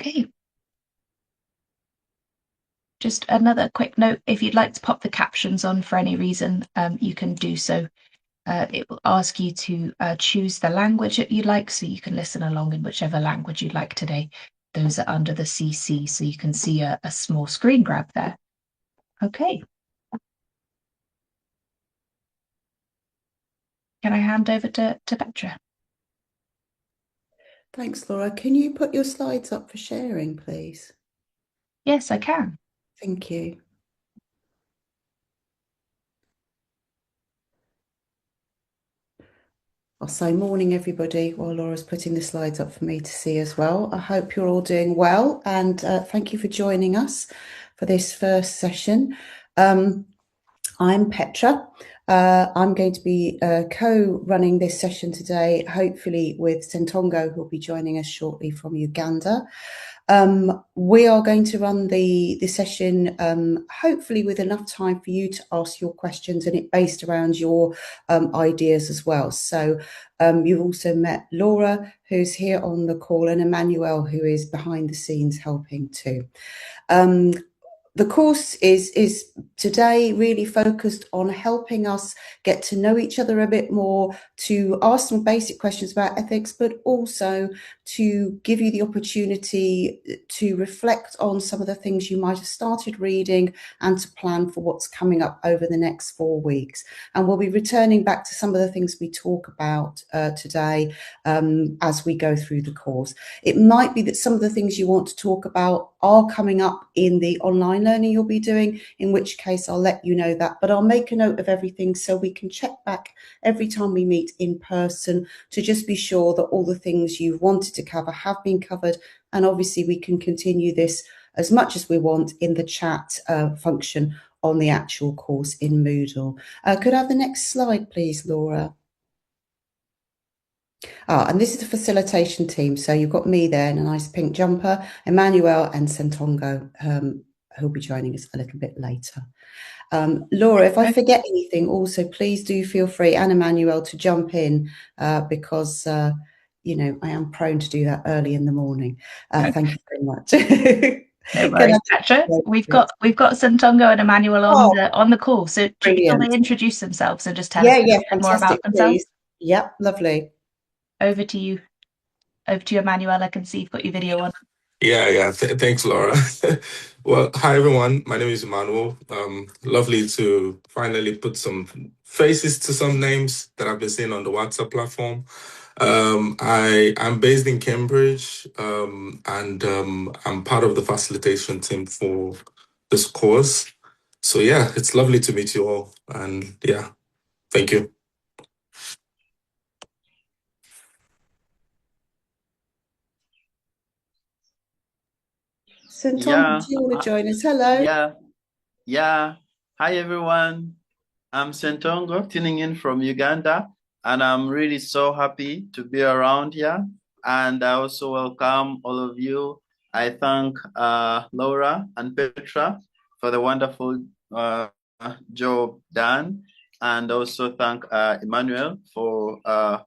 Okay. Just another quick note, if you'd like to pop the captions on for any reason, you can do so. It will ask you to choose the language that you like, so you can listen along in whichever language you'd like today. Those are under the CC, so you can see a small screen grab there. Okay. Can I hand over to Petra? Thanks, Laura. Can you put your slides up for sharing, please? Yes, I can. Thank you. I'll say morning, everybody, while Laura's putting the slides up for me to see as well. I hope you're all doing well, and thank you for joining us for this first session. I'm Petra. I'm going to be co-running this session today, hopefully with Ssentongo, who'll be joining us shortly from Uganda. We are going to run the session hopefully with enough time for you to ask your questions, and it based around your ideas as well. So you've also met Laura, who's here on the call, and Emmanuel, who is behind the scenes helping too. The course is today really focused on helping us get to know each other a bit more, to ask some basic questions about ethics, but also to give you the opportunity to reflect on some of the things you might have started reading and to plan for what's coming up over the next 4 weeks. And we'll be returning back to some of the things we talk about today as we go through the course. It might be that some of the things you want to talk about are coming up in the online learning you'll be doing, in which case I'll let you know that, but I'll make a note of everything so we can check back every time we meet in person to just be sure that all the things you've wanted to cover have been covered. And obviously we can continue this as much as we want in the chat function on the actual course in Moodle. Could I have the next slide, please, Laura? And this is the facilitation team. So you've got me there in a nice pink jumper, Emmanuel and Ssentongo, who'll be joining us a little bit later. Laura, if I forget anything, also please do feel free, and Emmanuel, to jump in because you know, I am prone to do that early in the morning. Thank you very much. No worries, Petra. We've got Ssentongo and Emmanuel on the call. So shall they introduce themselves and just tell us a bit more about themselves? Please. Yep, lovely. Over to you, Emmanuel. I can see you've got your video on. Yeah. Thanks, Laura. Well, hi, everyone. My name is Emmanuel. Lovely to finally put some faces to some names that I've been seeing on the WhatsApp platform. I'm based in Cambridge, and I'm part of the facilitation team for this course. So yeah, it's lovely to meet you all. And yeah, thank you. Ssentongo, do you want to join us? Hello. Yeah. Hi, everyone. I'm Ssentongo, tuning in from Uganda, and I'm really so happy to be around here. And I also welcome all of you. I thank Laura and Petra for the wonderful job done, and also thank Emmanuel for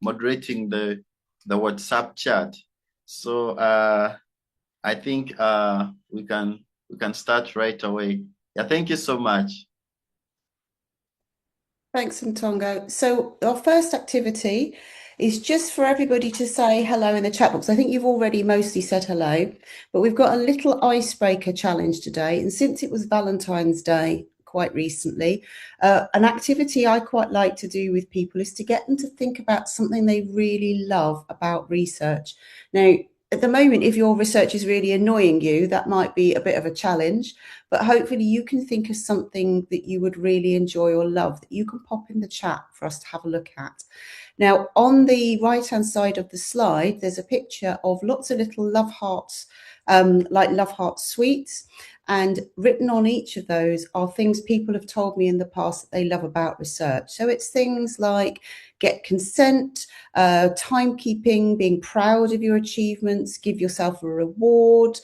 moderating the WhatsApp chat. So I think we can start right away. Yeah, thank you so much. Thanks, Ssentongo. So our first activity is just for everybody to say hello in the chat box. I think you've already mostly said hello, but we've got a little icebreaker challenge today. And since it was Valentine's Day quite recently, an activity I quite like to do with people is to get them to think about something they really love about research. Now, at the moment, if your research is really annoying you, that might be a bit of a challenge, but hopefully you can think of something that you would really enjoy or love that you can pop in the chat for us to have a look at. Now, on the right-hand side of the slide, there's a picture of lots of little love hearts, like love heart sweets, and written on each of those are things people have told me in the past that they love about research. So it's things like get consent, timekeeping, being proud of your achievements, give yourself a reward,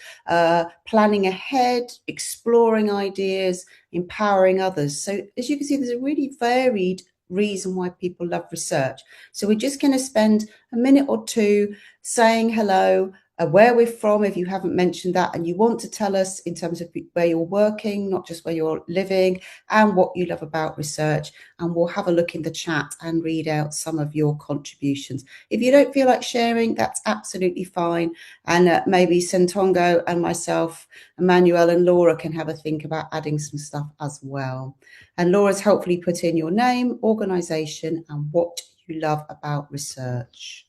planning ahead, exploring ideas, empowering others. So as you can see, there's a really varied reason why people love research. So we're just going to spend a minute or two saying hello, where we're from, if you haven't mentioned that, and you want to tell us in terms of where you're working, not just where you're living, and what you love about research, and we'll have a look in the chat and read out some of your contributions. If you don't feel like sharing, that's absolutely fine, and maybe Ssentongo and myself, Emmanuel and Laura can have a think about adding some stuff as well. And Laura's helpfully put in your name, organisation, and what you love about research.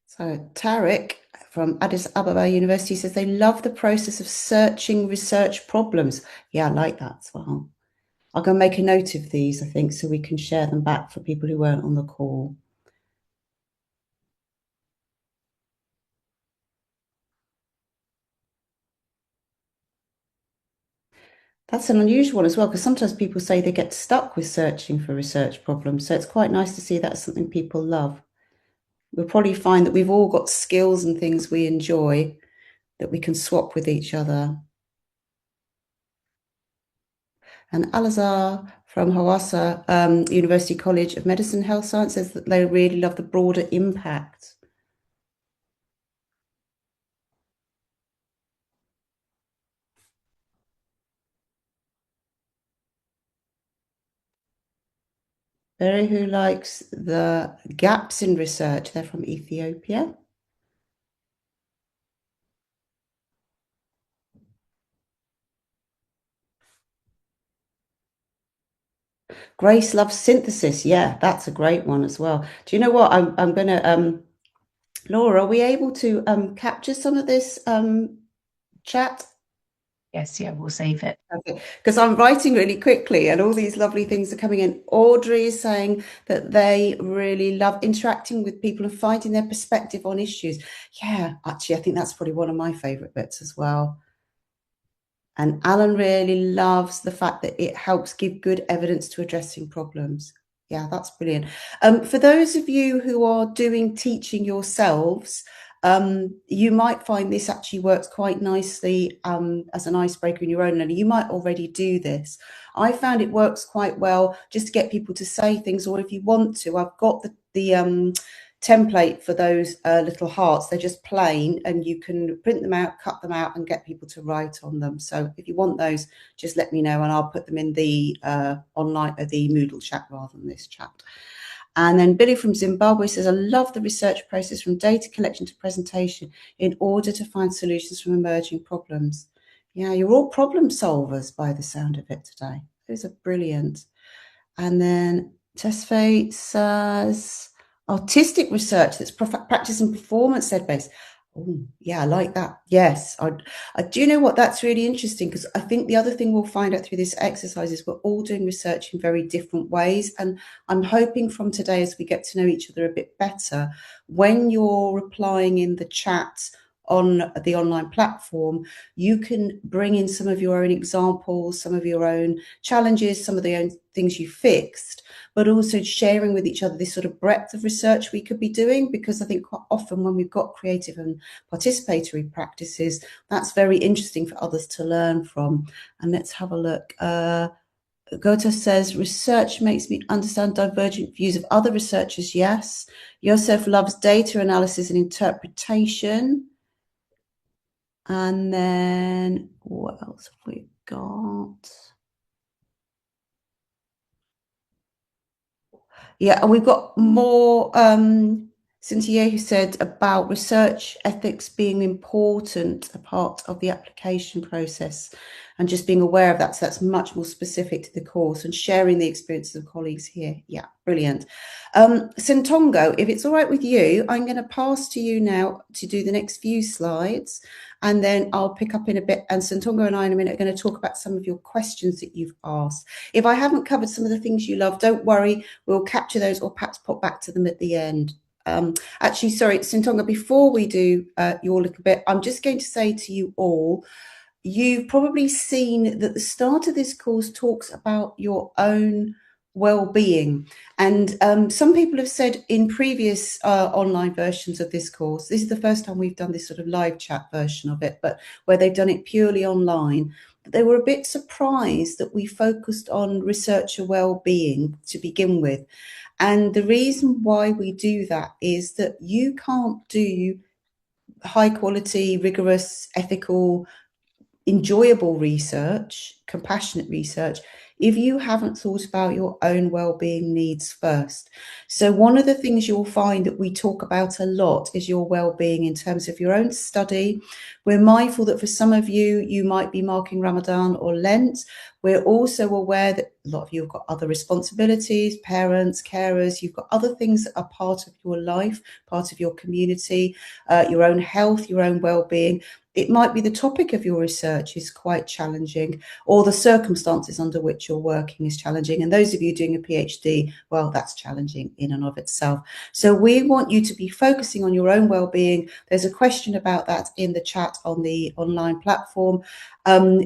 So Tarek from Addis Ababa University says they love the process of searching research problems. Yeah, I like that as well. I'm going to make a note of these, I think, so we can share them back for people who weren't on the call. That's an unusual one as well, because sometimes people say they get stuck with searching for research problems. So it's quite nice to see that's something people love. We'll probably find that we've all got skills and things we enjoy that we can swap with each other. And Alazar from Hawassa University College of Medicine Health Science says that they really love the broader impact. Berry, who likes the gaps in research, they're from Ethiopia. Grace loves synthesis. Yeah, that's a great one as well. Do you know what? I'm going to, Laura, are we able to capture some of this chat? Yes, yeah, we'll save it. Okay, because I'm writing really quickly and all these lovely things are coming in. Audrey is saying that they really love interacting with people and finding their perspective on issues. Yeah, actually, I think that's probably one of my favourite bits as well. And Alan really loves the fact that it helps give good evidence to addressing problems. Yeah, that's brilliant. For those of you who are doing teaching yourselves, you might find this actually works quite nicely as an icebreaker in your own learning. You might already do this. I found it works quite well just to get people to say things, or if you want to, I've got the template for those little hearts. They're just plain and you can print them out, cut them out and get people to write on them. So if you want those, just let me know and I'll put them in the online, the Moodle chat rather than this chat. And then Billy from Zimbabwe says, I love the research process from data collection to presentation in order to find solutions from emerging problems. Yeah, you're all problem solvers by the sound of it today. Those are brilliant. And then Tesfaye says, artistic research that's practice and performance based. Oh, yeah, I like that. Yes, I do. Know what, that's really interesting, because I think the other thing we'll find out through this exercise is we're all doing research in very different ways. And I'm hoping from today, as we get to know each other a bit better, when you're replying in the chat on the online platform, you can bring in some of your own examples, some of your own challenges, some of the own things you fixed, but also sharing with each other this sort of breadth of research we could be doing, because I think quite often when we've got creative and participatory practices, that's very interesting for others to learn from. And let's have a look. Gota says, research makes me understand divergent views of other researchers. Yes. Yosef loves data analysis and interpretation. And then what else have we got? Yeah, and we've got more. Cynthia, who said about research ethics being important, a part of the application process, and just being aware of that. So that's much more specific to the course and sharing the experiences of colleagues here. Yeah, brilliant. Ssentongo, if it's all right with you, I'm going to pass to you now to do the next few slides, and then I'll pick up in a bit. And Ssentongo and I in a minute are going to talk about some of your questions that you've asked. If I haven't covered some of the things you love, don't worry, we'll capture those or perhaps pop back to them at the end. Actually, sorry, Ssentongo, before we do your little bit, I'm just going to say to you all, you've probably seen that the start of this course talks about your own well-being. And some people have said in previous online versions of this course, this is the first time we've done this sort of live chat version of it, but where they've done it purely online, that they were a bit surprised that we focused on researcher well-being to begin with. And the reason why we do that is that you can't do high quality, rigorous, ethical, enjoyable research, compassionate research, if you haven't thought about your own well-being needs first. So one of the things you'll find that we talk about a lot is your well-being in terms of your own study. We're mindful that for some of you, you might be marking Ramadan or Lent. We're also aware that a lot of you have got other responsibilities, parents, carers, you've got other things that are part of your life, part of your community, your own health, your own well-being. It might be the topic of your research is quite challenging, or the circumstances under which you're working is challenging. And those of you doing a PhD, well, that's challenging in and of itself. So we want you to be focusing on your own well-being. There's a question about that in the chat on the online platform.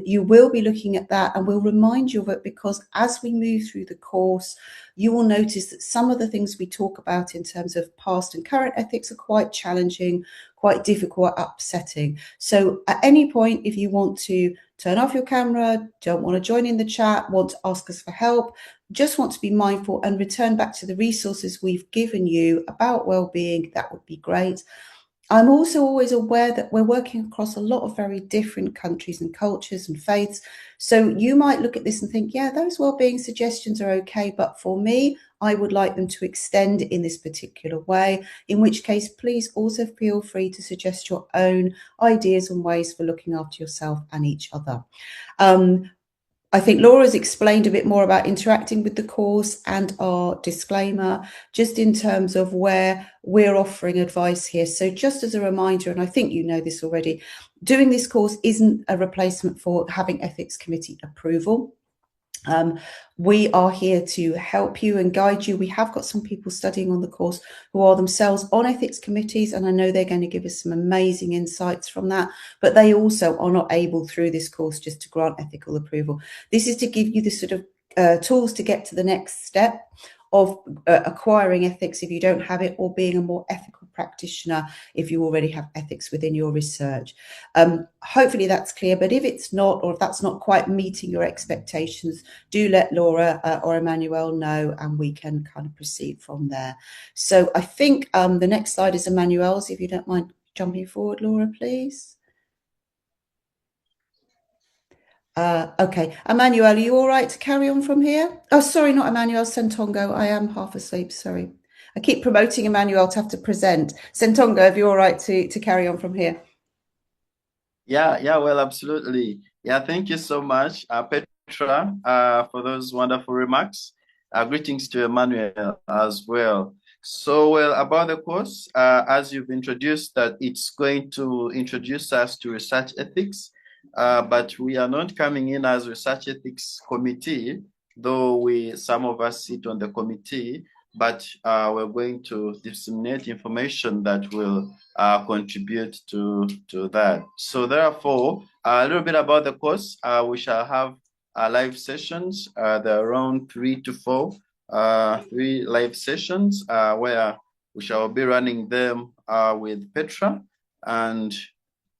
You will be looking at that, and we'll remind you of it, because as we move through the course, you will notice that some of the things we talk about in terms of past and current ethics are quite challenging, quite difficult, upsetting. So at any point, if you want to turn off your camera, don't want to join in the chat, want to ask us for help, just want to be mindful and return back to the resources we've given you about well-being, that would be great. I'm also always aware that we're working across a lot of very different countries and cultures and faiths. So you might look at this and think, yeah, those well-being suggestions are okay, but for me, I would like them to extend in this particular way, in which case, please also feel free to suggest your own ideas and ways for looking after yourself and each other. I think Laura's explained a bit more about interacting with the course and our disclaimer, just in terms of where we're offering advice here. So just as a reminder, and I think you know this already, doing this course isn't a replacement for having ethics committee approval. We are here to help you and guide you. We have got some people studying on the course who are themselves on ethics committees, and I know they're going to give us some amazing insights from that, but they also are not able through this course just to grant ethical approval. This is to give you the sort of tools to get to the next step of acquiring ethics if you don't have it, or being a more ethical practitioner if you already have ethics within your research. Hopefully that's clear, but if it's not, or if that's not quite meeting your expectations, do let Laura or Emmanuel know, and we can kind of proceed from there. So I think the next slide is Emmanuel's, if you don't mind jumping forward, Laura, please. Okay, Emmanuel, are you all right to carry on from here? Oh, sorry, not Emmanuel, Ssentongo. I am half asleep, sorry. I keep promoting Emmanuel to have to present. Ssentongo, if you're all right to carry on from here. Yeah, well, absolutely. Yeah, thank you so much, Petra, for those wonderful remarks. Greetings to Emmanuel as well. So, well, about the course, as you've introduced, that it's going to introduce us to research ethics, but we are not coming in as research ethics committee, though some of us sit on the committee, but we're going to disseminate information that will contribute to that. So therefore, a little bit about the course. We shall have live sessions. There are around 3 to 4, 3 live sessions where we shall be running them with Petra. And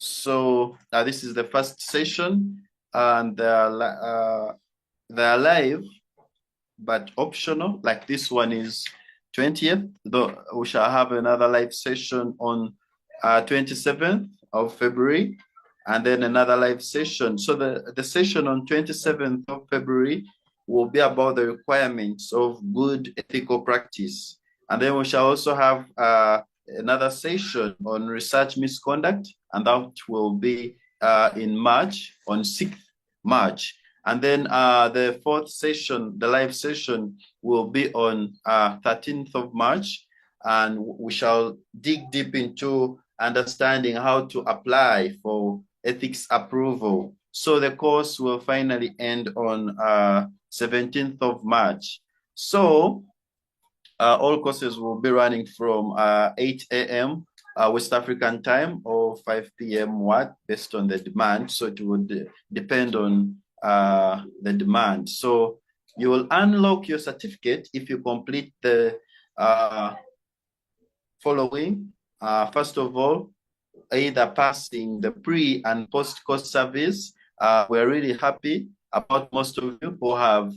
so this is the first session, and they're live, but optional. Like this one is 20th, though we shall have another live session on 27th of February, and then another live session. So the session on 27th of February will be about the requirements of good ethical practice. And then we shall also have another session on research misconduct, and that will be in March, on 6th March. And then the fourth session, the live session, will be on 13th of March, and we shall dig deep into understanding how to apply for ethics approval. So the course will finally end on 17th of March. So all courses will be running from 8 a.m. West African time, or 5 p.m. based on the demand. So it would depend on the demand. So You will unlock your certificate if you complete the following. First of all, either passing the pre and post course surveys. We're really happy about most of you who have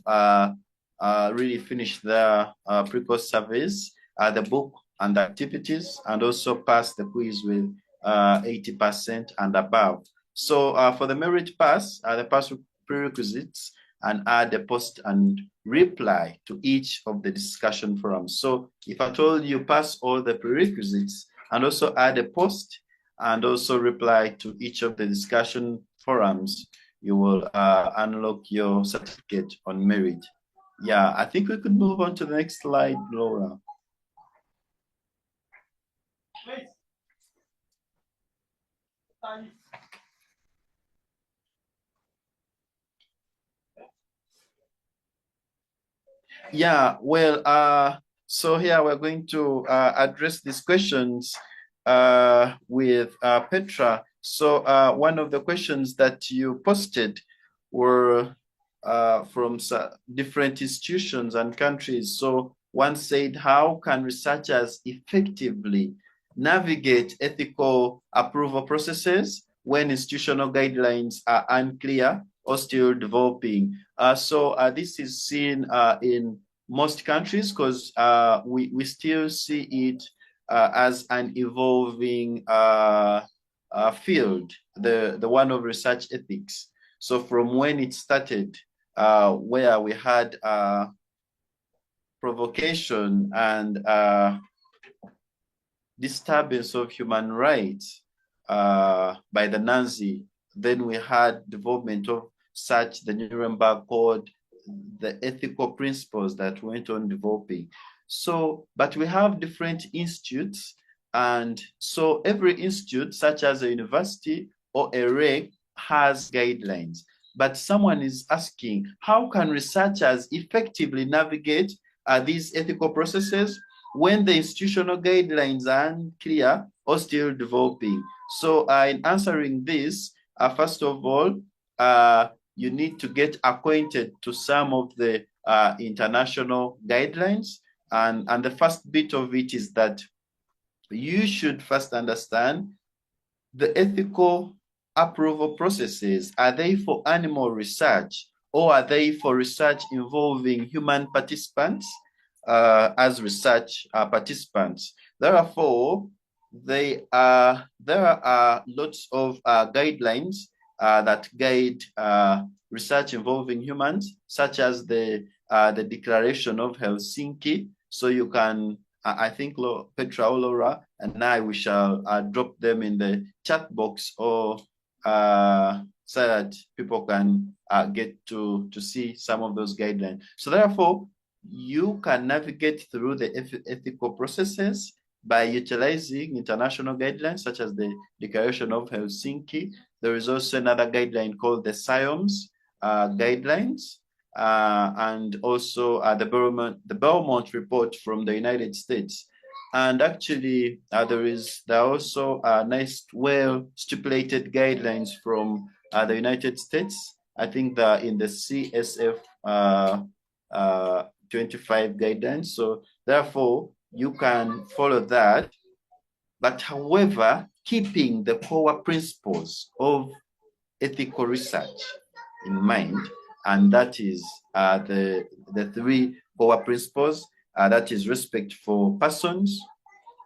really finished their pre-course surveys, the book and the activities, and also passed the quiz with 80% and above. So for the merit pass, the pass prerequisites, and add a post and reply to each of the discussion forums. So if I told you pass all the prerequisites and also add a post and also reply to each of the discussion forums, you will unlock your certificate on merit. Yeah, I think we could move on to the next slide, Laura. Yeah, well, so here we're going to address these questions with Petra. So one of the questions that you posted were from different institutions and countries. So one said, how can researchers effectively navigate ethical approval processes when institutional guidelines are unclear or still developing? So this is seen in most countries because we still see it as an evolving field, the one of research ethics. So from when it started, where we had provocation and disturbance of human rights by the Nazi, then we had development of such the Nuremberg Code, the ethical principles that went on developing. So, but we have different institutes, and so every institute, such as a university or a REC, has guidelines. But someone is asking, how can researchers effectively navigate these ethical processes when the institutional guidelines are unclear or still developing? So in answering this, first of all, you need to get acquainted to some of the international guidelines. And the first bit of it is that you should first understand the ethical approval processes. Are they for animal research, or are they for research involving human participants as research participants? Therefore, there are lots of guidelines that guide research involving humans, such as the Declaration of Helsinki. So you can, I think Petra or Laura and I, we shall drop them in the chat box, or so that people can get to see some of those guidelines. So therefore, you can navigate through the ethical processes by utilizing international guidelines such as the Declaration of Helsinki. There is also another guideline called the SIOMS guidelines, and also the Belmont report from the United States. And actually, there are also nice, well-stipulated guidelines from the United States. I think in the CSF 25 guidelines. So therefore, you can follow that. But however, keeping the core principles of ethical research in mind, and that is the three core principles, that is respect for persons,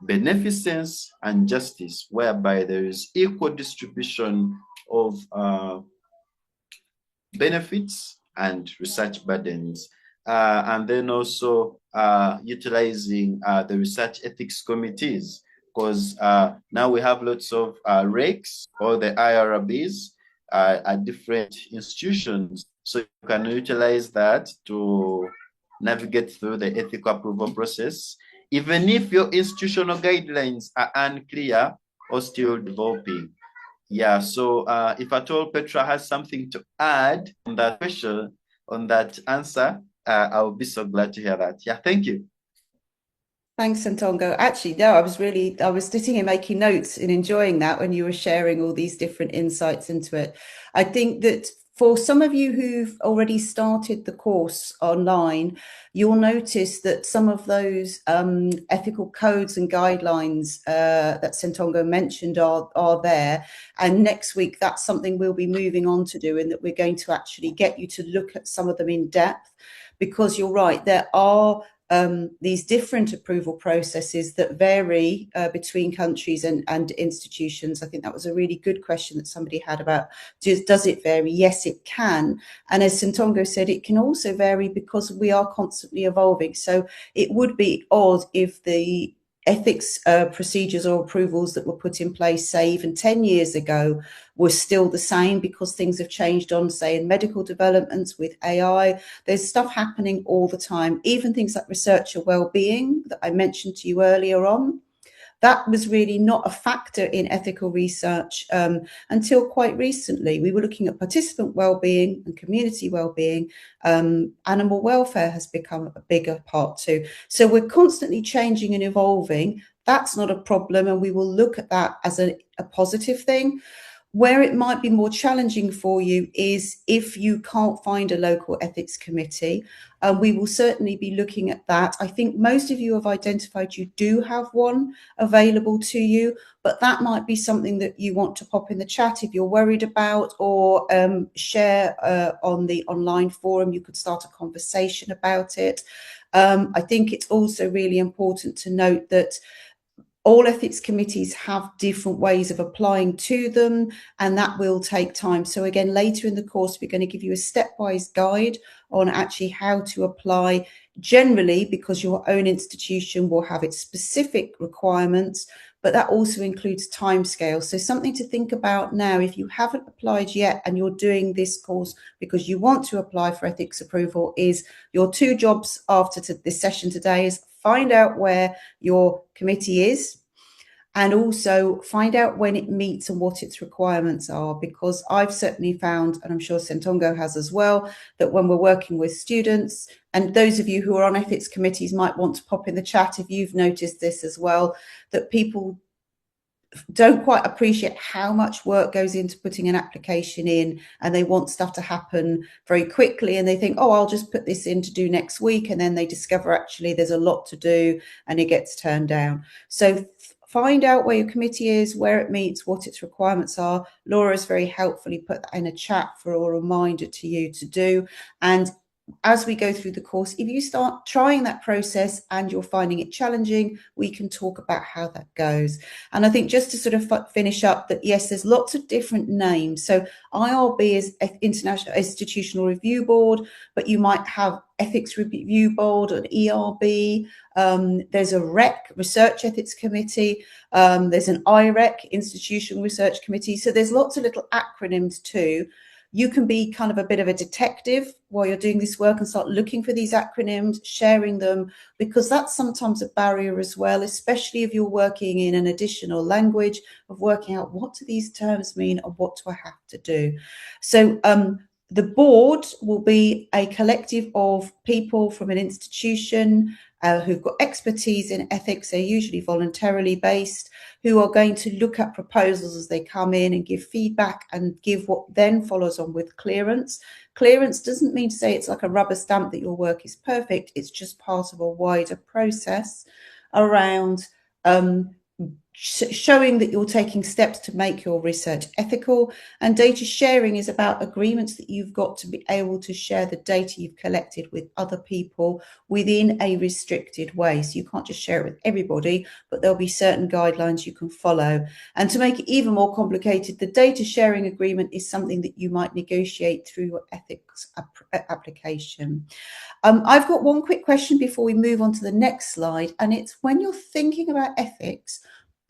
beneficence, and justice, whereby there is equal distribution of benefits and research burdens. And then also utilizing the research ethics committees, because now we have lots of RECs or the IRBs at different institutions. So you can utilize that to navigate through the ethical approval process, even if your institutional guidelines are unclear or still developing. Yeah, so if at all Petra has something to add on that question, on that answer, I'll be so glad to hear that. Yeah, thank you. Thanks, Ssentongo. Actually, no, I was sitting here making notes and enjoying that when you were sharing all these different insights into it. I think that For some of you who've already started the course online, you'll notice that some of those ethical codes and guidelines that Ssentongo mentioned are there. And next week, that's something we'll be moving on to do, and that we're going to actually get you to look at some of them in depth, because you're right, there are these different approval processes that vary between countries and institutions. I think that was a really good question that somebody had about, does it vary? Yes, it can. And as Ssentongo said, it can also vary because we are constantly evolving. So it would be odd if the ethics procedures or approvals that were put in place, say, even 10 years ago, were still the same, because things have changed on, say, in medical developments with AI. There's stuff happening all the time, even things like researcher well-being that I mentioned to you earlier on. That was really not a factor in ethical research until quite recently. We were looking at participant well-being and community well-being. Animal welfare has become a bigger part too. So we're constantly changing and evolving. That's not a problem, and we will look at that as a positive thing. Where it might be more challenging for you is if you can't find a local ethics committee. We will certainly be looking at that. I think most of you have identified you do have one available to you, but that might be something that you want to pop in the chat if you're worried about, or share on the online forum. You could start a conversation about it. I think it's also really important to note that all ethics committees have different ways of applying to them, and that will take time. So again, later in the course, we're going to give you a stepwise guide on actually how to apply generally, because your own institution will have its specific requirements, but that also includes timescales. So something to think about now, if you haven't applied yet and you're doing this course because you want to apply for ethics approval, is your 2 jobs after this session today is find out where your committee is, and also find out when it meets and what its requirements are, because I've certainly found, and I'm sure Ssentongo has as well, that when we're working with students, and those of you who are on ethics committees might want to pop in the chat if you've noticed this as well, that people don't quite appreciate how much work goes into putting an application in, and they want stuff to happen very quickly, and they think, oh, I'll just put this in to do next week, and then they discover actually there's a lot to do and it gets turned down. So find out where your committee is, where it meets, what its requirements are. Laura has very helpfully put that in a chat for a reminder to you to do. And as we go through the course, if you start trying that process and you're finding it challenging, we can talk about how that goes. And I think just to sort of finish up that, yes, there's lots of different names. So IRB is International Institutional Review Board, but you might have Ethics Review Board, an ERB. There's a REC, Research Ethics Committee. There's an IREC, Institutional Research Committee. So there's lots of little acronyms too. You can be kind of a bit of a detective while you're doing this work and start looking for these acronyms, sharing them, because that's sometimes a barrier as well, especially if you're working in an additional language, of working out what do these terms mean and what do I have to do. So the board will be a collective of people from an institution who've got expertise in ethics. They're usually voluntarily based, who are going to look at proposals as they come in and give feedback and give what then follows on with clearance. Clearance doesn't mean to say it's like a rubber stamp that your work is perfect. It's just part of a wider process around showing that you're taking steps to make your research ethical. And data sharing is about agreements that you've got to be able to share the data you've collected with other people within a restricted way. So you can't just share it with everybody, but there'll be certain guidelines you can follow. And to make it even more complicated, the data sharing agreement is something that you might negotiate through your ethics application. I've got one quick question before we move on to the next slide, and it's when you're thinking about ethics,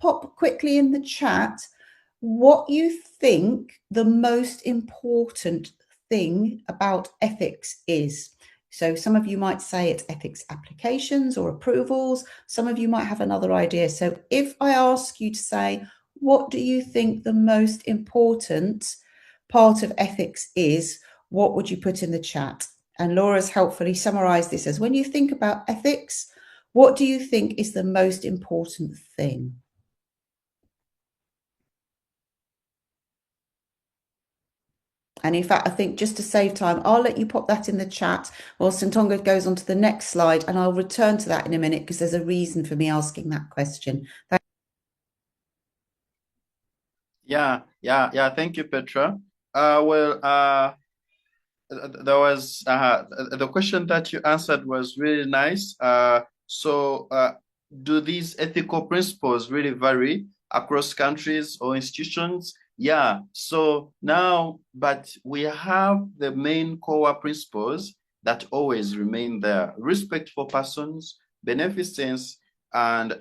pop quickly in the chat what you think the most important thing about ethics is. So some of you might say it's ethics applications or approvals. Some of you might have another idea. So if I ask you to say, what do you think the most important part of ethics is, what would you put in the chat? And Laura's helpfully summarized this as, when you think about ethics, what do you think is the most important thing? And in fact, I think just to save time, I'll let you pop that in the chat while Ssentongo goes on to the next slide, and I'll return to that in a minute because there's a reason for me asking that question. Yeah. Thank you, Petra. There was the question that you answered was really nice. Do these ethical principles really vary across countries or institutions? Yeah. So now, but we have the main core principles that always remain there: respect for persons, beneficence, and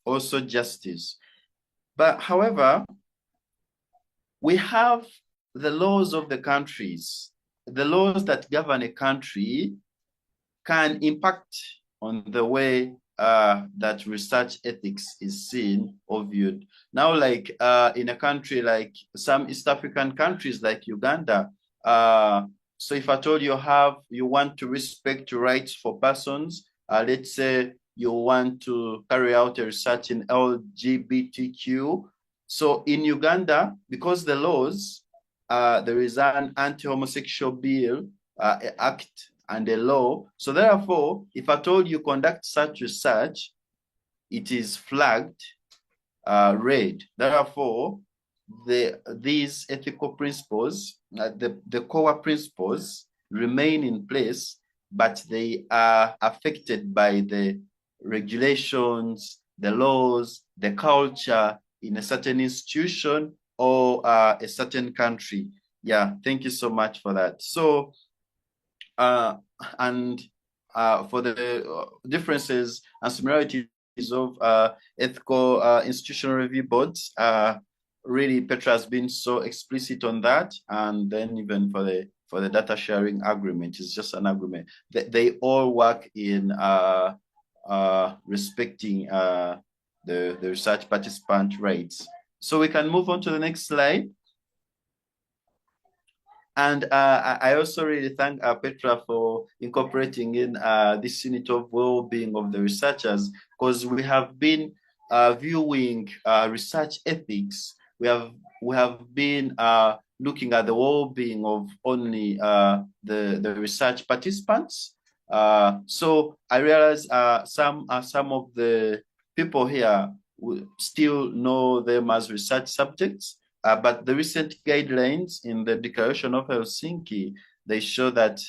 also justice. But however, we have the laws of the countries. The laws that govern a country can impact on the way that research ethics is seen or viewed. Now, like in a country like some East African countries like Uganda, so if at all you want to respect rights for persons, let's say you want to carry out a research in LGBTQ. So in Uganda, because the laws, there is an anti-homosexual bill, act and a law. So therefore, if at all you conduct such research, it is flagged red. Therefore, these ethical principles, the core principles remain in place, but they are affected by the regulations, the laws, the culture in a certain institution or a certain country. Yeah, thank you so much for that. So, for the differences and similarities of ethical institutional review boards, really Petra has been so explicit on that. And then even for the data sharing agreement, it's just an agreement. They all work in respecting the research participant rights. So we can move on to the next slide. And I also really thank Petra for incorporating in this unit of well-being of the researchers, because we have been viewing research ethics. We have been looking at the well-being of only the research participants. So I realize some of the people here will still know them as research subjects. But the recent guidelines in the Declaration of Helsinki, they show that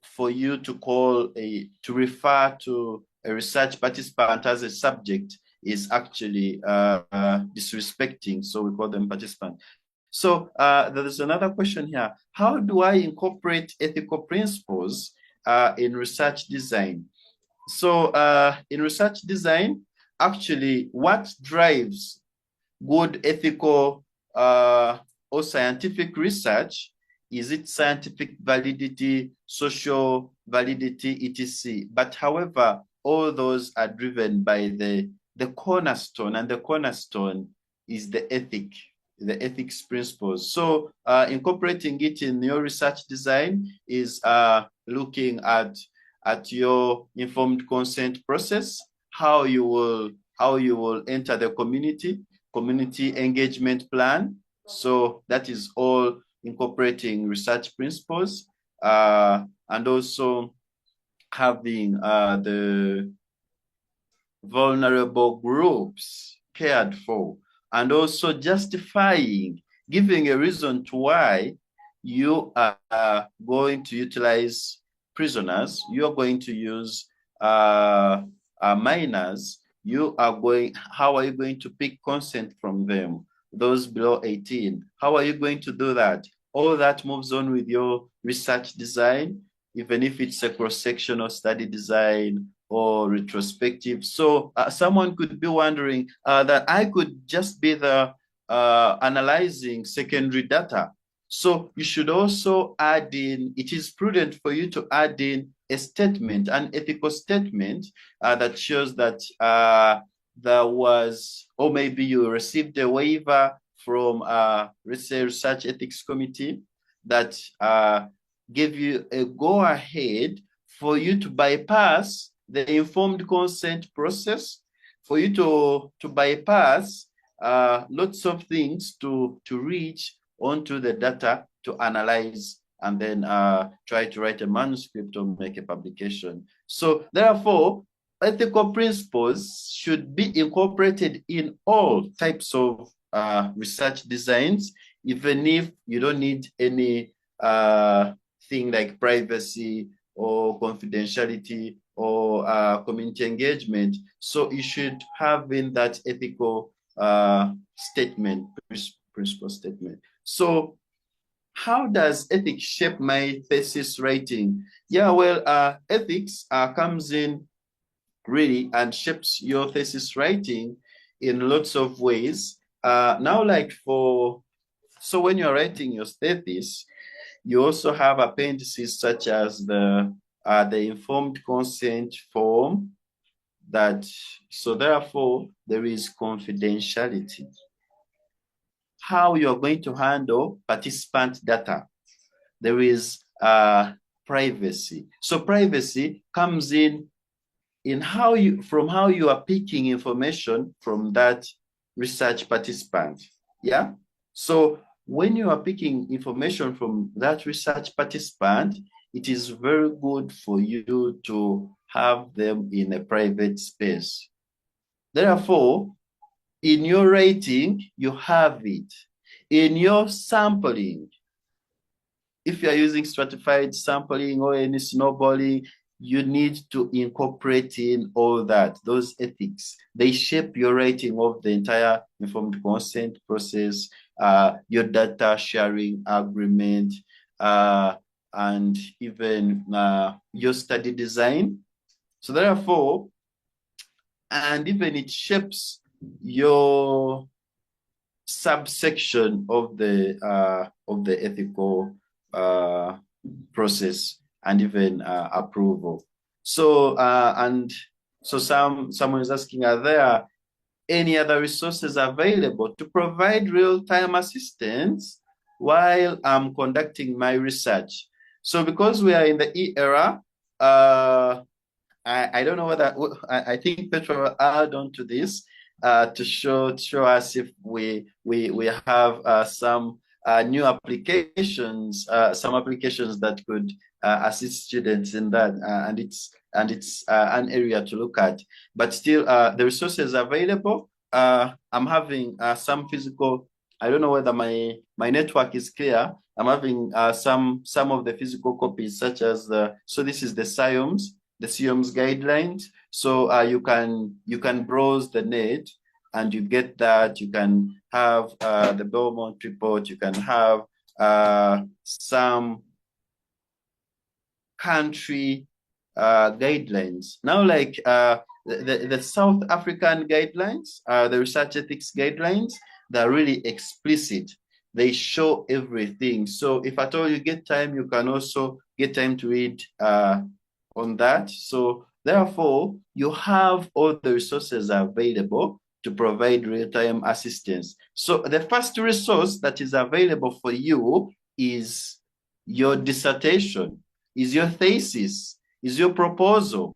for you to refer to a research participant as a subject is actually disrespecting, so we call them participants. So there's another question here. How do I incorporate ethical principles in research design? So in research design, actually what drives good ethical or scientific research? Is it scientific validity, social validity, etc.? But however, all those are driven by the cornerstone, and the cornerstone is the ethics principles. So incorporating it in your research design is looking at your informed consent process, how you will enter the community engagement plan. So that is all incorporating research principles, and also having the vulnerable groups cared for, and also justifying, giving a reason to why you are going to utilize prisoners, you are going to use minors, how are you going to pick consent from them, those below 18? How are you going to do that? All that moves on with your research design, even if it's a cross-sectional study design or retrospective. So someone could be wondering that I could just be the analyzing secondary data. So you should also add in, it is prudent for you to add in a statement, an ethical statement that shows that there was, or maybe you received a waiver from, let's say, Research Ethics Committee that gave you a go-ahead for you to bypass the informed consent process, for you to bypass lots of things to reach onto the data to analyze and then try to write a manuscript or make a publication. So therefore, ethical principles should be incorporated in all types of research designs, even if you don't need any thing like privacy or confidentiality or community engagement. So you should have in that ethical statement, principle statement. So how does ethics shape my thesis writing? Yeah, well, ethics comes in really and shapes your thesis writing in lots of ways. Now, so when you're writing your thesis, you also have appendices such as the informed consent form so therefore there is confidentiality. How you're going to handle participant data. There is privacy. So privacy comes in how you are picking information from that research participant. Yeah. So when you are picking information from that research participant, it is very good for you to have them in a private space. Therefore, in your writing, you have it. In your sampling, if you are using stratified sampling or any snowballing, you need to incorporate in all that, those ethics. They shape your writing of the entire informed consent process, your data sharing agreement, and even your study design. So therefore, and even it shapes your subsection of the ethical process and even approval. So someone is asking, are there any other resources available to provide real-time assistance while I'm conducting my research? So because we are in the e-era, I don't know whether I think Petra will add on to this to show us if we have some new applications, some applications that could assist students in that, and it's an area to look at. But still, the resources available. I'm having some physical. I don't know whether my network is clear. I'm having some of the physical copies, such as so this is the SIOMS guidelines. So you can browse the net and you get that. You can have the Belmont report. You can have some country guidelines. Now, like the South African guidelines, the research ethics guidelines, they're really explicit. They show everything. So if at all you get time, you can also get time to read on that. So therefore, you have all the resources available to provide real-time assistance. So the first resource that is available for you is your dissertation, is your thesis, is your proposal.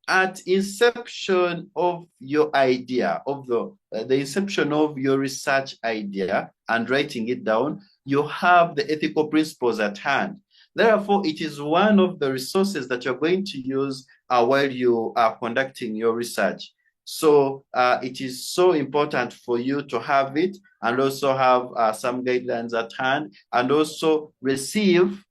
At inception of your idea, of the inception of your research idea and writing it down, you have the ethical principles at hand. Therefore, it is one of the resources that you're going to use while you are conducting your research. So it is so important for you to have it and also have some guidelines at hand and also receive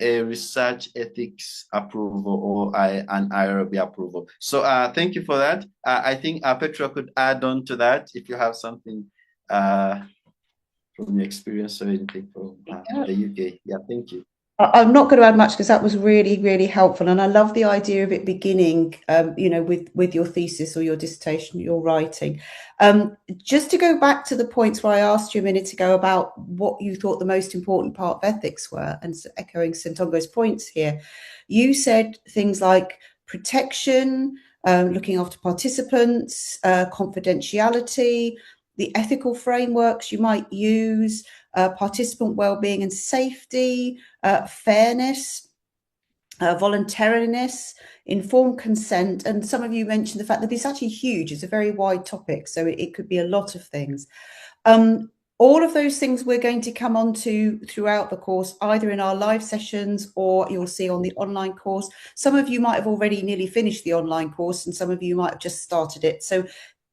a research ethics approval or an IRB approval. So thank you for that. I think Petra could add on to that if you have something from your experience or anything from the UK. Yeah, thank you. I'm not going to add much because that was really, really helpful. And I love the idea of it beginning, with your thesis or your dissertation, your writing. Just to go back to the points where I asked you a minute ago about what you thought the most important part of ethics were, and echoing Ssentongo's points here, you said things like protection, looking after participants, confidentiality, the ethical frameworks you might use, participant well-being and safety, fairness, voluntariness, informed consent. And some of you mentioned the fact that it's actually huge. It's a very wide topic, so it could be a lot of things. All of those things we're going to come on to throughout the course, either in our live sessions or you'll see on the online course. Some of you might have already nearly finished the online course and some of you might have just started it. So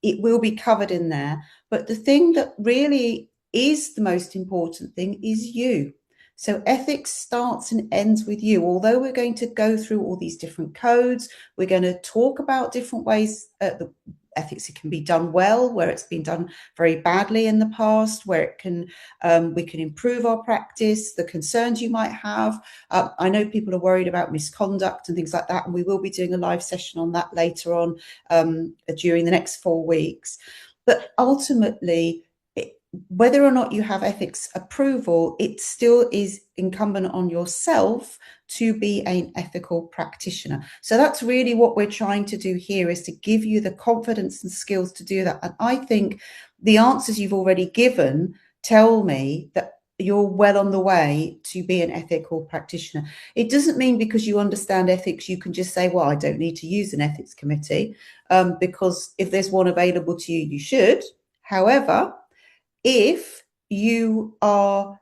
it will be covered in there. But the thing that really is the most important thing is you. So ethics starts and ends with you. Although we're going to go through all these different codes, we're going to talk about different ways the ethics can be done well, where it's been done very badly in the past, where it can we can improve our practice, the concerns you might have. I know people are worried about misconduct and things like that, and we will be doing a live session on that later on during the next 4 weeks. But ultimately, whether or not you have ethics approval, it still is incumbent on yourself to be an ethical practitioner. So that's really what we're trying to do here, is to give you the confidence and skills to do that. And I think the answers you've already given tell me that you're well on the way to be an ethical practitioner. It doesn't mean because you understand ethics, you can just say, well, I don't need to use an ethics committee, because if there's one available to you, you should. However, if you are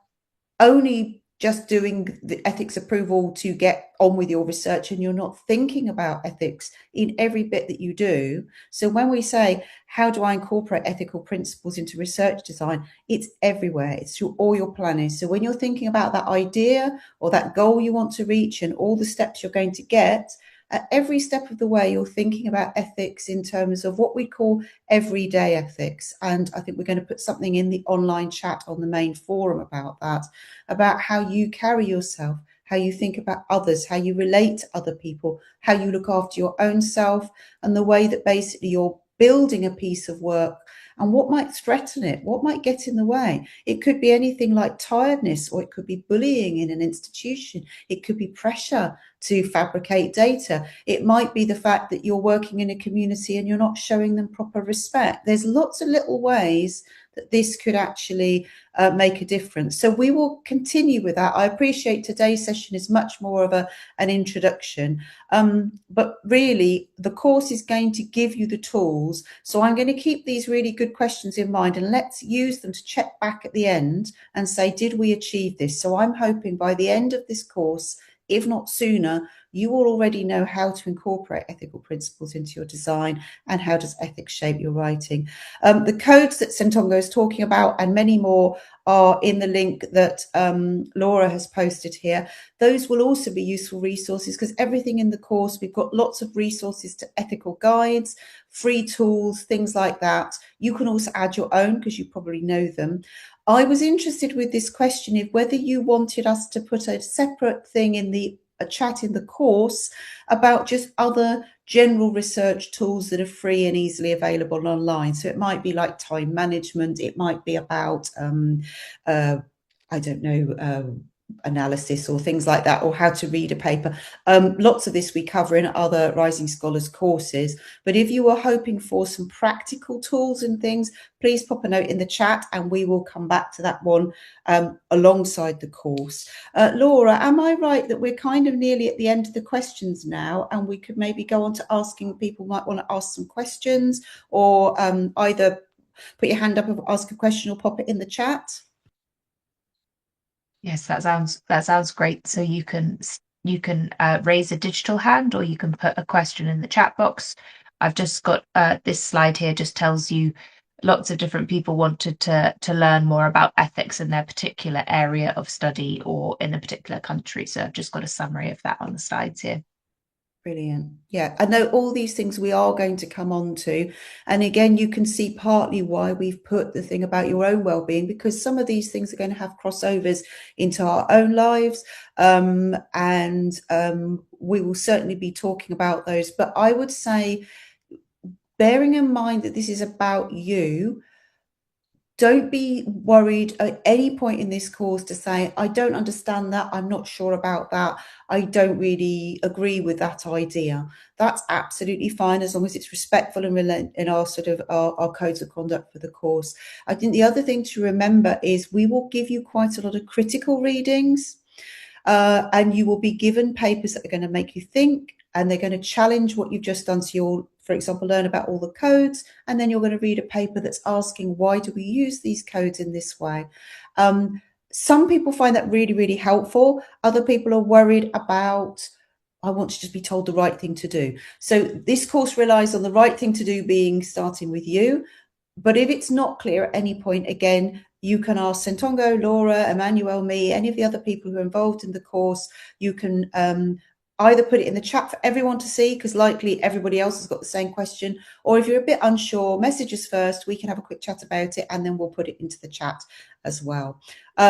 only just doing the ethics approval to get on with your research and you're not thinking about ethics in every bit that you do. So when we say, how do I incorporate ethical principles into research design? It's everywhere. It's through all your planning. So when you're thinking about that idea or that goal you want to reach and all the steps you're going to get, at every step of the way, you're thinking about ethics in terms of what we call everyday ethics. And I think we're going to put something in the online chat on the main forum about that, about how you carry yourself, how you think about others, how you relate to other people, how you look after your own self, and the way that basically you're building a piece of work and what might threaten it, what might get in the way. It could be anything like tiredness, or it could be bullying in an institution. It could be pressure to fabricate data. It might be the fact that you're working in a community and you're not showing them proper respect. There's lots of little ways that this could actually make a difference. So we will continue with that. I appreciate today's session is much more of an introduction, but really the course is going to give you the tools. So I'm going to keep these really good questions in mind, and let's use them to check back at the end and say, did we achieve this? So I'm hoping by the end of this course, if not sooner, you will already know how to incorporate ethical principles into your design and how does ethics shape your writing. The codes that Ssentongo is talking about and many more are in the link that Laura has posted here. Those will also be useful resources because everything in the course, we've got lots of resources to ethical guides, free tools, things like that. You can also add your own because you probably know them. I was interested with this question if whether you wanted us to put a separate thing in a chat in the course about just other general research tools that are free and easily available online. So it might be like time management, it might be about I don't know, analysis or things like that, or how to read a paper. Lots of this we cover in other Rising Scholars courses, but if you are hoping for some practical tools and things, please pop a note in the chat and we will come back to that one alongside the course. Laura, am I right that we're kind of nearly at the end of the questions now, and we could maybe go on to asking people might want to ask some questions, or either put your hand up and ask a question or pop it in the chat? Yes, that sounds great. So you can raise a digital hand, or you can put a question in the chat box. I've just got this slide here, just tells you lots of different people wanted to learn more about ethics in their particular area of study or in a particular country. So I've just got a summary of that on the slides here. Brilliant. Yeah, I know all these things we are going to come on to. And again, you can see partly why we've put the thing about your own well-being, because some of these things are going to have crossovers into our own lives. And we will certainly be talking about those. But I would say, bearing in mind that this is about you, don't be worried at any point in this course to say, I don't understand that, I'm not sure about that, I don't really agree with that idea. That's absolutely fine as long as it's respectful and in our sort of our codes of conduct for the course. I think the other thing to remember is we will give you quite a lot of critical readings, and you will be given papers that are going to make you think, and they're going to challenge what you've just done. So you'll for example, learn about all the codes, and then you're going to read a paper that's asking, why do we use these codes in this way? Some people find that really, really helpful. Other people are worried about, I want to just be told the right thing to do. So this course relies on the right thing to do being starting with you. But if it's not clear at any point, again, you can ask Ssentongo, Laura, Emmanuel, me, any of the other people who are involved in the course. You can either put it in the chat for everyone to see, because likely everybody else has got the same question, or if you're a bit unsure, message us first. We can have a quick chat about it, and then we'll put it into the chat as well.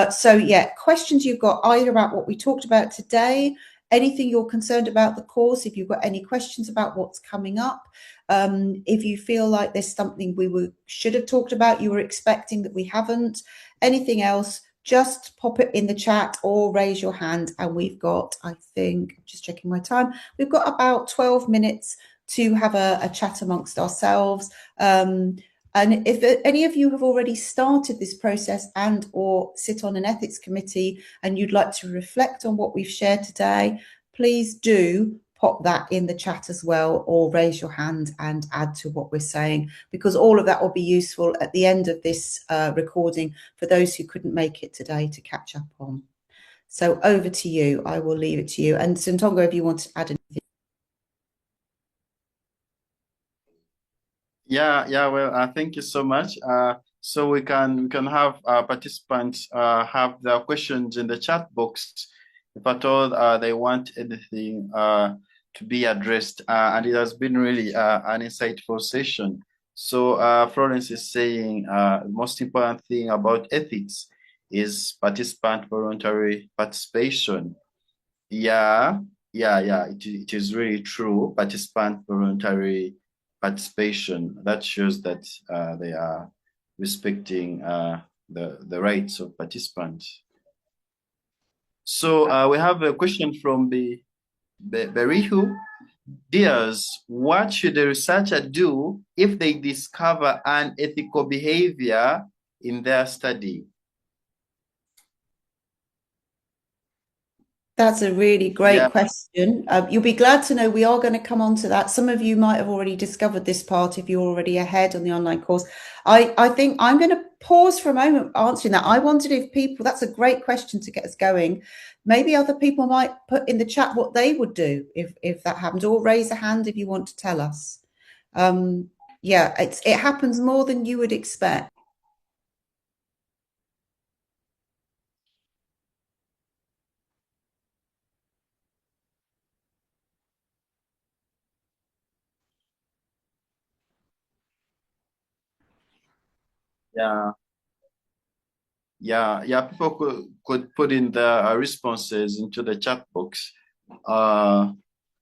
So yeah, questions you've got either about what we talked about today, anything you're concerned about the course, if you've got any questions about what's coming up, if you feel like there's something we should have talked about, you were expecting that we haven't, anything else, just pop it in the chat or raise your hand. And we've got, I think, just checking my time, we've got about 12 minutes to have a chat amongst ourselves. And if any of you have already started this process and or sit on an ethics committee and you'd like to reflect on what we've shared today, please do pop that in the chat as well, or raise your hand and add to what we're saying, because all of that will be useful at the end of this recording for those who couldn't make it today to catch up on. So over to you. I will leave it to you. And Ssentongo, if you want to add anything. Yeah. Well, thank you so much. So we can have participants have their questions in the chat box if at all they want anything to be addressed. And it has been really an insightful session. So Florence is saying the most important thing about ethics is participant voluntary participation. Yeah. It is really true. Participant voluntary participation, that shows that they are respecting the rights of participants. So we have a question from the Berihu. Dears, what should a researcher do if they discover unethical behavior in their study? That's a really great question. You'll be glad to know we are going to come on to that. Some of you might have already discovered this part if you're already ahead on the online course. I think I'm going to pause for a moment answering that. I wondered if people, that's a great question to get us going. Maybe other people might put in the chat what they would do if that happened, or raise a hand if you want to tell us. Yeah, it happens more than you would expect. Yeah, people could put in the responses into the chat box.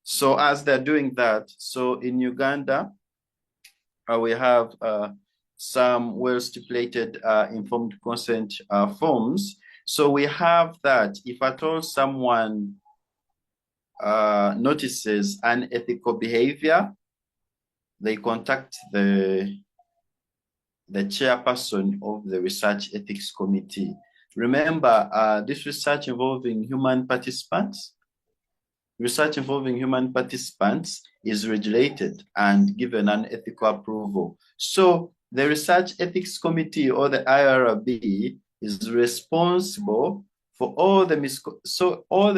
So as they're doing that, so in Uganda, we have some well-stipulated informed consent forms. So we have that if at all someone notices unethical behavior, they contact the chairperson of the Research Ethics Committee. Remember, this research involving human participants, is regulated and given an ethical approval. So the Research Ethics Committee, or the IRB, is responsible for all the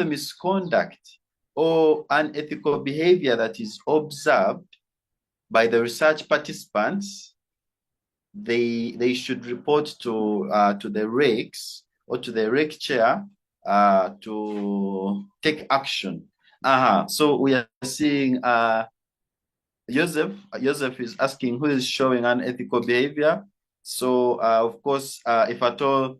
misconduct or unethical behavior that is observed by the research participants. They should report to the regs or to the reg chair to take action. So we are seeing Joseph. Joseph is asking who is showing unethical behavior. So of course, if at all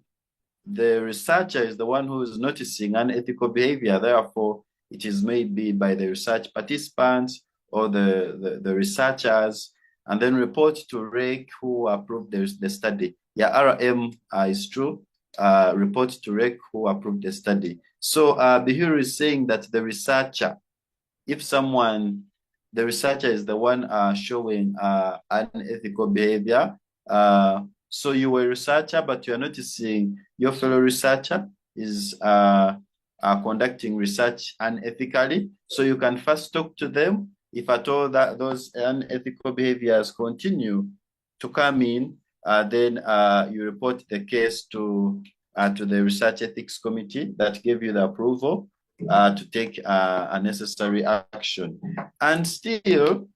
the researcher is the one who is noticing unethical behavior, therefore it is maybe by the research participants or the researchers, and then report to REC who approved the study. Yeah, RM is true. Report to REC who approved the study. So Bihuru is saying that the researcher, if the researcher is the one showing unethical behavior, so you were a researcher, but you're noticing your fellow researcher is conducting research unethically. So you can first talk to them if at all that those unethical behaviors continue to come in, then you report the case to the Research Ethics Committee that gave you the approval to take a necessary action. And still,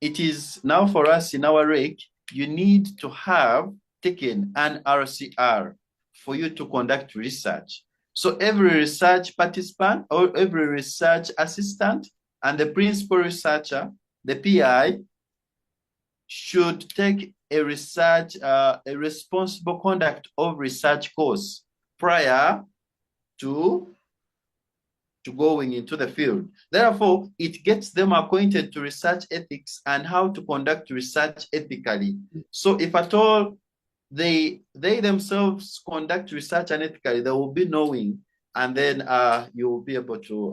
it is now for us in our rate, you need to have taken an RCR for you to conduct research. So every research participant or every research assistant and the principal researcher, the PI, should take a research, a responsible conduct of research course prior to going into the field. Therefore, it gets them acquainted to research ethics and how to conduct research ethically. So if at all they themselves conduct research unethically, they will be knowing, and then you will be able to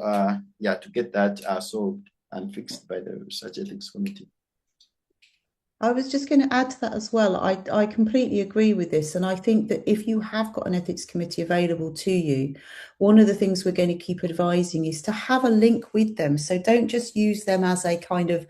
to get that solved and fixed by the Research Ethics Committee. I was just going to add to that as well. I completely agree with this. And I think that if you have got an ethics committee available to you, one of the things we're going to keep advising is to have a link with them. So don't just use them as a kind of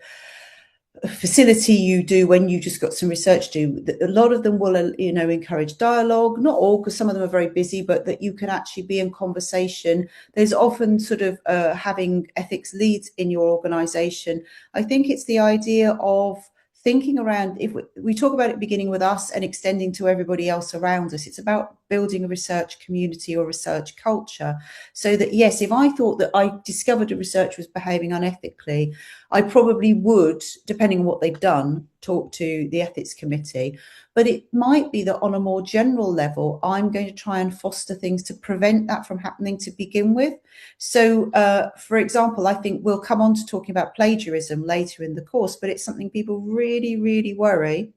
facility you do when you just got some research to do. A lot of them will, encourage dialogue, not all, because some of them are very busy, but that you can actually be in conversation. There's often sort of having ethics leads in your organization. I think it's the idea of thinking around, if we talk about it beginning with us and extending to everybody else around us, it's about building a research community or research culture. So that, yes, if I thought that I discovered a researcher was behaving unethically, I probably would, depending on what they've done, talk to the ethics committee. But it might be that on a more general level, I'm going to try and foster things to prevent that from happening to begin with. So, for example, I think we'll come on to talking about plagiarism later in the course, but it's something people really, really worry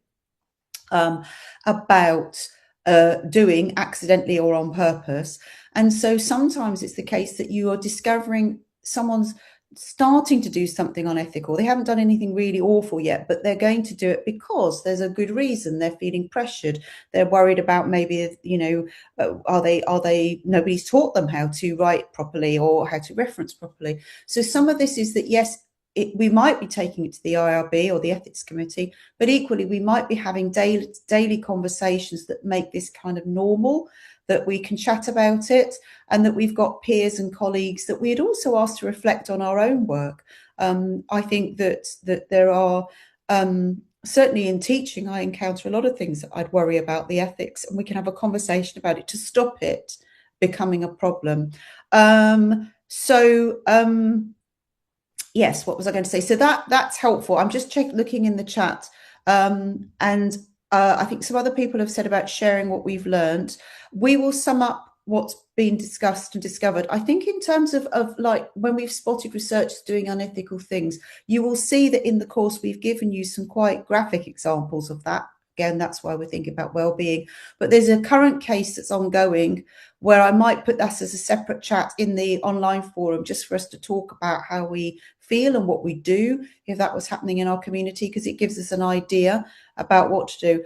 about doing accidentally or on purpose. And so sometimes it's the case that you are discovering someone's starting to do something unethical. They haven't done anything really awful yet, but they're going to do it because there's a good reason. They're feeling pressured. They're worried about maybe, are they nobody's taught them how to write properly or how to reference properly. So some of this is that, yes, we might be taking it to the IRB or the ethics committee, but equally we might be having daily conversations that make this kind of normal, that we can chat about it, and that we've got peers and colleagues that we'd also ask to reflect on our own work. I think that there are, certainly in teaching, I encounter a lot of things that I'd worry about the ethics, and we can have a conversation about it to stop it becoming a problem. Yes, what was I going to say? So that's helpful. I'm just looking in the chat, and I think some other people have said about sharing what we've learned. We will sum up what's been discussed and discovered. I think in terms of like when we've spotted researchers doing unethical things, you will see that in the course we've given you some quite graphic examples of that. Again, that's why we're thinking about well-being. But there's a current case that's ongoing where I might put that as a separate chat in the online forum, just for us to talk about how we feel and what we do if that was happening in our community, because it gives us an idea about what to do.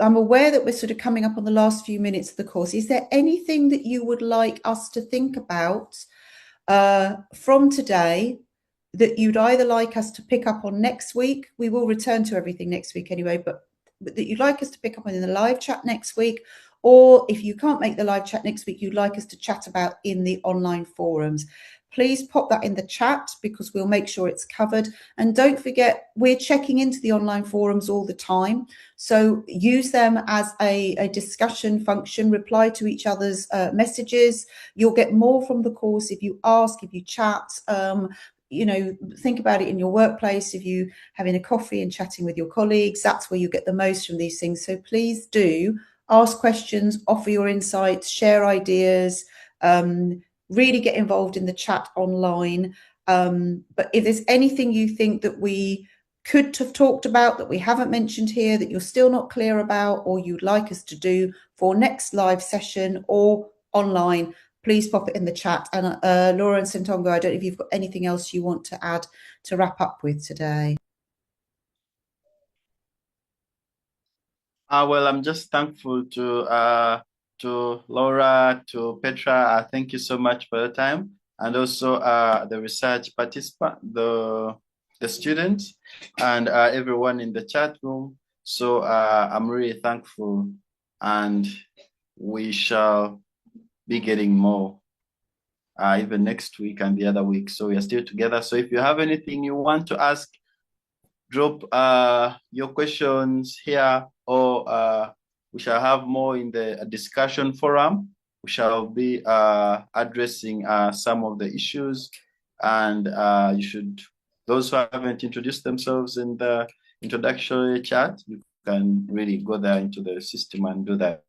I'm aware that we're sort of coming up on the last few minutes of the course. Is there anything that you would like us to think about from today that you'd either like us to pick up on next week? We will return to everything next week anyway, but that you'd like us to pick up on in the live chat next week, or if you can't make the live chat next week, you'd like us to chat about in the online forums. Please pop that in the chat because we'll make sure it's covered. And don't forget, we're checking into the online forums all the time. So use them as a discussion function, reply to each other's messages. You'll get more from the course if you ask, if you chat. Think about it in your workplace. If you having a coffee and chatting with your colleagues, that's where you get the most from these things. So please do ask questions, offer your insights, share ideas, really get involved in the chat online. But if there's anything you think that we could have talked about that we haven't mentioned here that you're still not clear about, or you'd like us to do for next live session or online, please pop it in the chat. And Laura and Ssentongo, I don't know if you've got anything else you want to add to wrap up with today. Well, I'm just thankful to Laura, to Petra. Thank you so much for your time. and also the research participant, the students, and everyone in the chat room. So I'm really thankful, and we shall be getting more even next week and the other week. So we are still together. So if you have anything you want to ask, drop your questions here, or we shall have more in the discussion forum. We shall be addressing some of the issues, and those who haven't introduced themselves in the introductory chat, you can really go there into the system and do that.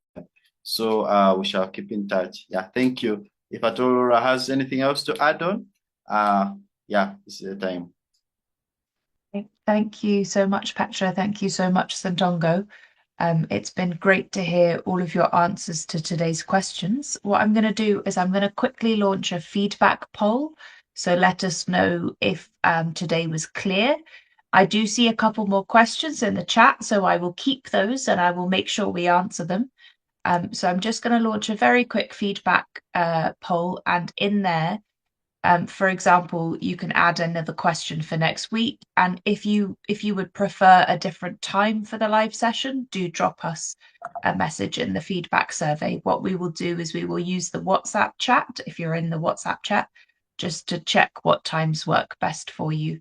So we shall keep in touch. Yeah, thank you. If at all Laura has anything else to add on, yeah, this is the time. Thank you so much, Petra. Thank you so much, Ssentongo. It's been great to hear all of your answers to today's questions. What I'm going to do is I'm going to quickly launch a feedback poll. So let us know if today was clear. I do see a couple more questions in the chat, so I will keep those and I will make sure we answer them. So I'm just going to launch a very quick feedback poll, and in there, for example, you can add another question for next week. And if you would prefer a different time for the live session, do drop us a message in the feedback survey. What we will do is we will use the WhatsApp chat, if you're in the WhatsApp chat, just to check what times work best for you,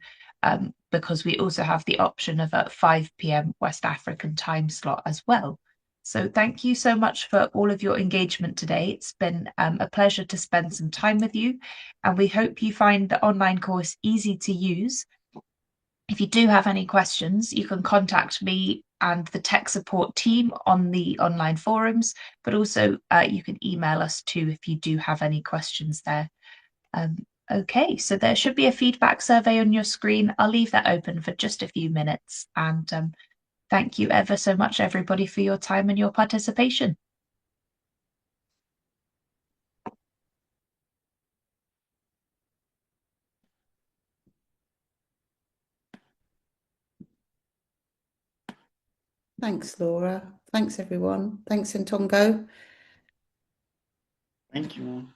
because we also have the option of a 5 p.m. West African time slot as well. So thank you so much for all of your engagement today. It's been a pleasure to spend some time with you, and we hope you find the online course easy to use. If you do have any questions, you can contact me and the tech support team on the online forums, but also you can email us too if you do have any questions there. Okay, so there should be a feedback survey on your screen. I'll leave that open for just a few minutes, and thank you ever so much, everybody, for your time and your participation. Thanks, Laura. Thanks, everyone. Thanks, Ssentongo. Thank you.